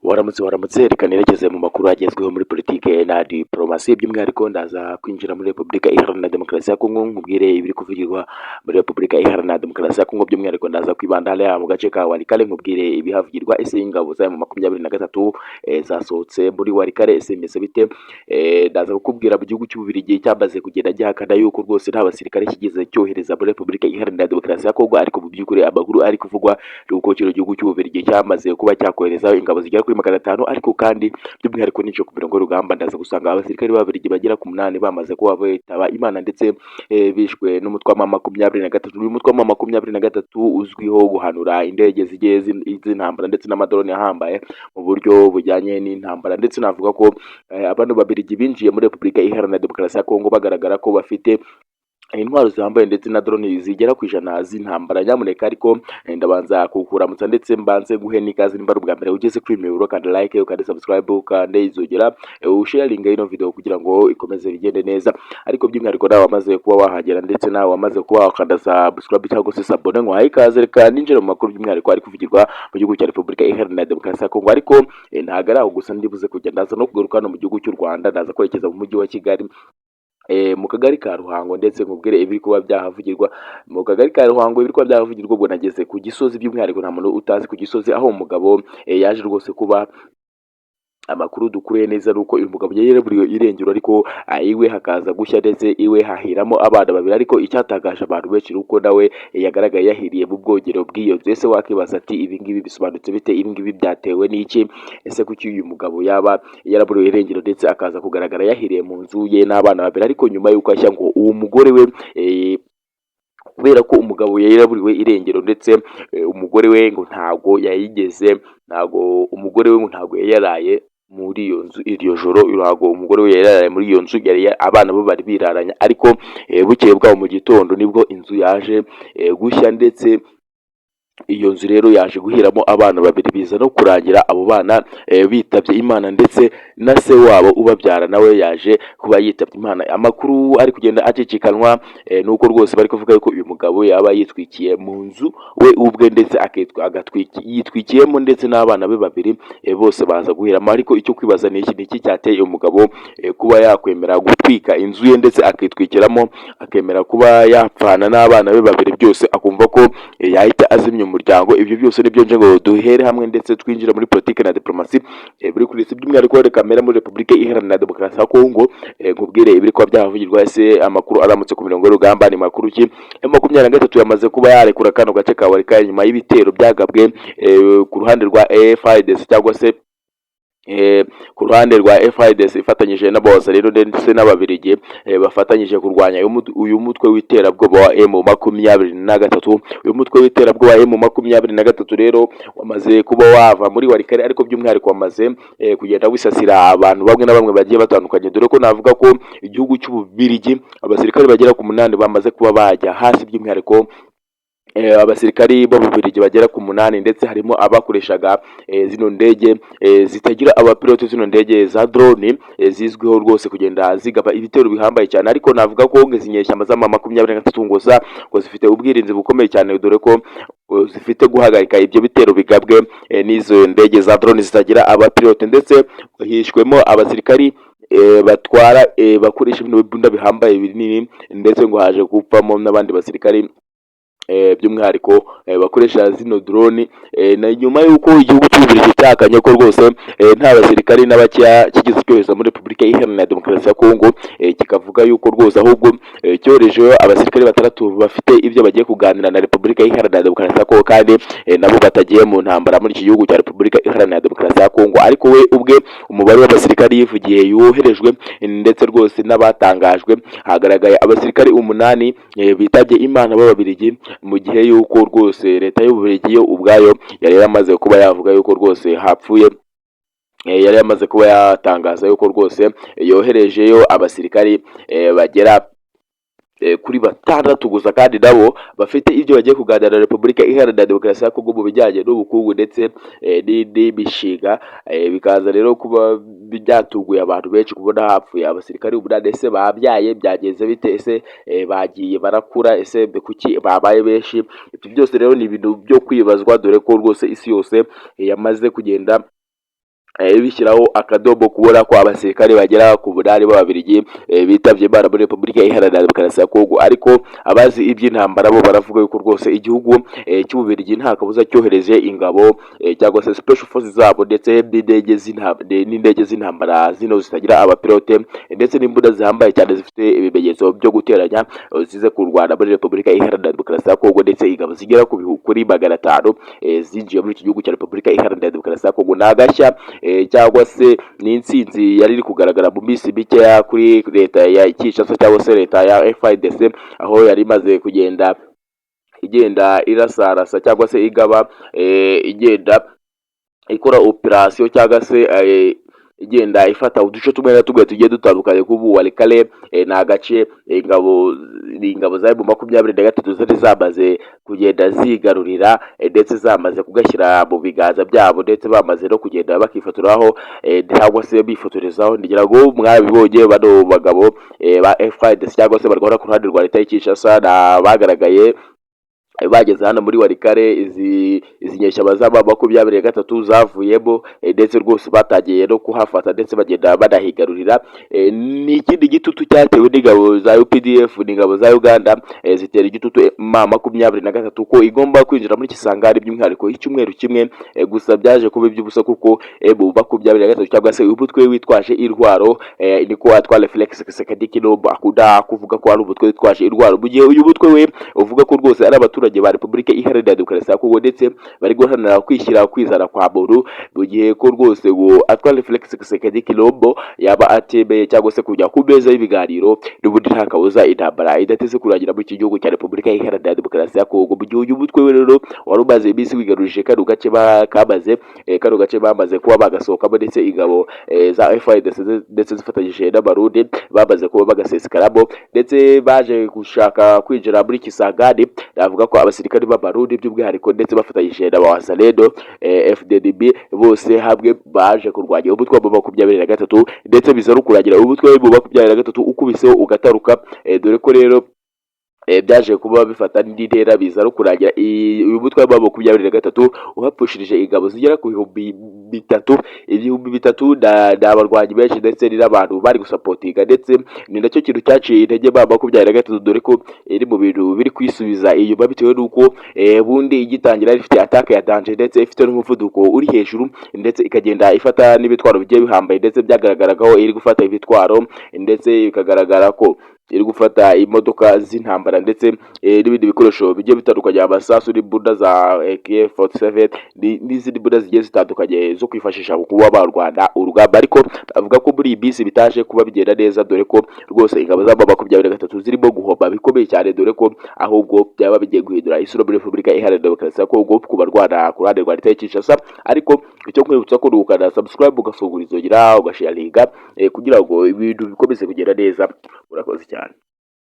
Waramutse reka nerekeze mu makuru agezweho muri politike na diplomasi by'umwihariko ndaza kwinjira muri Repubulika Iharanira Demokarasi ya Kongo nkubwire ibiri kuvugirwa muri Repubulika Iharanira Demokarasi ya Kongo by'umwihariko ndaza kwibanda hariya mu gace ka Walikale nkubwire ibihavugirwa ese ingabo za mu 23 zasohotse muri Walikale ese mbese bite ndaza kukubwira mu gihugu cy'Ububirigi cyamaze kugenda gihakana yuko rwose nta basirikare kigeze cyohereza muri Repubulika Iharanira Demokarasi ya Kongo ariko mu by'ukuri amakuru ari kuvugwa yuko kino gihugu cy'Ububirigi cyamaze kuba cyakohereza ingabo zigera kuri 500 ariko kandi by'umwihariko nico ku mirongo y'urugamba ndaza gusanga abasirikare b'Ababiligi bagera ku 8 bamaze kuba bitaba Imana ndetse bishwe n'umutwe wa 23 uyu mutwe wa 23 uzwiho guhanura indege zigiye z'intambara ndetse n'amadrone ahambaye mu buryo bujyanye n'intambara ndetse navuga ko abantu b'Ababiligi binjiye muri Repubulika Iharanira Demokarasi ya Kongo bagaragara ko bafite intwaro zambaye ndetse na drone zigera ku 100 z'intambara nyamuneka ariko ndabanza kukuramutsa ndetse mbanze guhena ikaze nimba ubwa mbere ugeze kuri miburo kandi like kandi subscribe kandi izogera usharinga ino video kugira ngo ikomeze bigende neza ariko by'umwihariko nawe wamaze kuba wahagera ndetse nawe wamaze kuba wakanda subscribe cyangwa se sabone ngo ikaze reka ninjira mu makuru by'umwihariko ari kuvugirwa mu gihugu cya Repubulika Iharanira Demokarasi ya Kongo ariko ntagara aho gusa ndibuze kugenda ndaza no kugaruka no mu gihugu cy'u Rwanda ndaza kwerekeza mu mujyi wa Kigali mu kagari ka Ruhango ndetse nkubwire ibiri kuba byahavugirwa mu kagari ka Ruhango ibiri kuba byahavugirwa ubwo nageze ku Gisozi by'umwihariko nta muntu utazi ku Gisozi aho umugabo yaje rwose kuba amakuru dukuriye neza nuko uyu mugabo yereburiwe irengero ariko iwe hakaza gushya ndetse iwe hahiramo abana babiri ariko icyatagaje abantu benshi nuko nawe yagaragaye yahiriye mu bwogero bw'iyo ese wakibaza ati ibi ngibi bisobanutse bite ibi ngibi byatewe n'iki ese kuki uyu mugabo yaba yaraburiwe irengero ndetse akaza kugaragara yahiriye mu nzu ye n'abana babiri ariko nyuma y'uko ashya ngo uwo mugore we kubera ko umugabo yaraburiwe irengero ndetse umugore we ngo umugore we ntago yaraye muri iyo nzu iryo joro irago umugore we yaraye muri iyo nzu yari abana bo bari biraranya ariko bukeye bwaho mu gitondo nibwo inzu yaje gushya ndetse iyo nzu rero yaje guhiramo abana babiri biza no kurangira abo bana bitabye Imana ndetse na se wabo ubabyara nawe yaje kuba yitabye Imana amakuru ari kugenda acicikanwa nuko rwose bari kuvuga yuko uyu mugabo yaba yitwikiye mu nzu we ubwe ndetse yitwikiyemo ndetse n'abana be babiri bose baza guhiramo ariko icyo kwibaza ni iki cyateye umugabo kuba yakwemera gutwika inzu ye ndetse akitwikiramo akemera kuba yapfana n'abana be babiri byose akumva ko yahita azimya umuryango ibyo byose nibyo nje ngo duhere hamwe ndetse twinjira muri politike na diplomasi buri kuri by'umwihariko kamera muri Repubulika Iharanira Demokarasi ya Kongo nkubwire ibiri kuba byahavugirwa ese amakuru aramutse ku mirongo y'urugamba ni makuru ki M23 yamaze kuba yarekura kano gace ka Walikale nyuma y'ibitero byagabwe ku ruhande rwa FARDC cyangwa se ku ruhande rwa FARDC ifatanyije n'abose rero ndetse n'Ababiligi bafatanyije kurwanya uyu mutwe w'iterabwoba wa M23 uyu mutwe w'iterabwoba wa M23 rero wamaze kuba wava muri Walikale ariko by'umwihariko wamaze kugenda wisasira abantu bamwe na bamwe bagiye batandukanye dore ko navuga ko igihugu cy'Ububirigi abasirikare bagera ku 8 bamaze kuba bajya hasi by'umwihariko abasirikari b'Ababiligi bagera ku 8 ndetse harimo abakoreshaga zino ndege zitagira abapilote zino ndege za drone zizwiho rwose kugenda zigaba ibitero bihambaye cyane ariko navuga ko ngezinyeshyamba za 23 ngo zifite ubwirinzi bukomeye cyane dore ko zifite guhagarika ibyo bitero bigabwe n'izo ndege za drone zitagira abapilote ndetse hishwemo abasirikari batwara bakoresha ibintu bibunda bihambaye binini ndetse ngo haje gupfamo n'abandi basirikari by'umwihariko bakoresha zino drone na nyuma y'uko igihugu cy'Ububirigi cyakanye ko rwose nta basirikari n'abacya kigeze cyohereza muri Repubulika Iharanira Demokarasi ya Kongo kikavuga yuko rwose ahubwo cyohereje abasirikari 3 bafite ibyo bagiye kuganira na Repubulika Iharanira Demokarasi ya Kongo kandi nabo batagiye mu ntambara muri iki gihugu cya Repubulika Iharanira Demokarasi ya Kongo ariko we ubwe umubare w'abasirikari yivugiye yoherejwe ndetse rwose n'abatangajwe hagaragaye abasirikari 8 bitabye Imana b'Ababiligi mu gihe yuko rwose leta y'Ububirigi yo ubwayo yari yamaze kuba yavuga yuko rwose hapfuye yari yamaze kuba yatangaza yuko rwose yoherejeyo abasirikari bagera kuri 6 gusa kandi nabo bafite ibyo bagiye kuganira na Repubulika Iharanira Demokarasi ya Kongo mu bijyanye n'ubukungu ndetse n'ibishinga bikaza rero kuba byatuguye abantu benshi kubona hapfuye abasirikari umunani ese babyaye byageze bite ese bagiye barakura ese kuki babaye benshi ibyo byose rero ni ibintu byo kwibazwa dore ko rwose isi yose yamaze kugenda bishyiraho akadomo kubona ko abasirikare bagera ku munani b'Ababiligi bitavye Imana muri Repubulika Iharanira Demokarasi ya Kongo. Ariko abazi iby'intambara bo baravuga yuko rwose igihugu cy'Ububirigi nta kabuza cyohereje ingabo cyangwa se special forces zabo ndetse n'indege z'intambara zino zitagira abapilote ndetse n'imbunda zihambaye cyane zifite ibimenyetso byo guteranya zize kurwana muri Repubulika Iharanira Demokarasi ya Kongo, ndetse ingabo zigera kuri 500 zinjiye muri iki gihugu cya Repubulika Iharanira Demokarasi ya Kongo. Nagashya cyangwa se n'intsinzi yari iri kugaragara mu minsi mikeya kuri leta ya Kinshasa cyangwa se leta ya FARDC, aho yari imaze igenda irasarasa cyangwa se igenda ikora operation cyangwa se igenda ifata uduce tumwe na tumwe tugiye dutandukanye kubu Walikale na gace ingabo za M23 zari zamaze kugenda zigarurira ndetse zamaze kugashyira mu biganza byabo, ndetse bamaze no kugenda bakifaturaho cyangwa se bifotorezaho. Ndigira ngo mwabibonye bano bagabo ba FARDC cyangwa se barwana ku ruhande rwa leta y'Kinshasa bagaragaye bageze hano muri Walikale. Izi nyeshyamba z'aba 23 zavuyemo ndetse rwose batagiye no kuhafata ndetse bagenda banahigarurira. Ni ikindi gitutu cyatewe n'ingabo za UPDF n'ingabo za Uganda zitera igitutu M23 ko igomba kwinjira muri Kisangani by'umwihariko icyumweru kimwe. Gusa byaje kuba iby'ubusa kuko M23 cyangwa se ubutwe witwaje intwaro niko atwara Felix Tshisekedi Tshilombo akunda kuvuga ko ari ubutwe witwaje intwaro, mu gihe uyu butwe we uvuga ko rwose ari abaturage ba Repubulika Iharanira Demokarasi ya Kongo ndetse bari guharanira kwishyira kwizana kwa muntu, mu gihe ko rwose ngo atwara Felix Tshisekedi Tshilombo yaba atemeye cyangwa se kujya ku meza y'ibiganiro n'ubundi nta kabuza intambara idateze kurangira muri iki gihugu cya Repubulika Iharanira Demokarasi ya Kongo. Mu gihe uyu mutwe we rero wari umaze iminsi wigarurije kano gace bamaze kuba bagasohokamo, ndetse ingabo za FARDC ndetse zifatanyije n'Abarundi bamaze kuba bagasesekaramo, ndetse baje gushaka kwinjira muri Kisangani. Navuga ko abasirikari b'Abarundi by'umwihariko ndetse bafatanyije na Wazalendo FDNB bose hamwe baje kurwanya umutwe wa 23 ndetse biza no kurangira umutwe wa 23 ukubiseho ugataruka, dore ko rero byaje kuba bifata n'intera biza no kurangira uyu mutwe wa 23 uhapfushirije ingabo zigera ku 3,000 n'abarwanyi benshi ndetse n'abantu bari gusapotinga, ndetse ni nacyo kintu cyaciye intege ba 23 dore ko iri mu bintu biri kwisubiza inyuma bitewe n'uko bundi igitangira ifite attaque ya danger ndetse ifite n'umuvuduko uri hejuru ndetse ikagenda ifata n'ibitwaro bigiye bihambaye, ndetse byagaragaraho iri gufata ibitwaro ndetse bikagaragara ko iri gufata imodoka z'intambara ndetse n'ibindi bikoresho bigiye bitandukanye, amasasu n'imbunda za AK47 n'izindi mbunda zigiye zitandukanye zo kwifashisha kuba barwana urugamba. Ariko avuga ko muri iyi bisi bitaje kuba bigenda neza, dore ko rwose ingabo za 23 zirimo guhomba bikomeye cyane, dore ko ahubwo byaba bigiye guhindura isura muri Repubulika Iharanira Demokarasi ya Kongo ku barwana ku ruhande rwa leta ya Kinshasa. Ariko icyo kwibutsa ko ukanda subscribe ugafungura izo gira ugasharinga kugira ngo ibintu bikomeze kugenda neza. Urakoze cyane.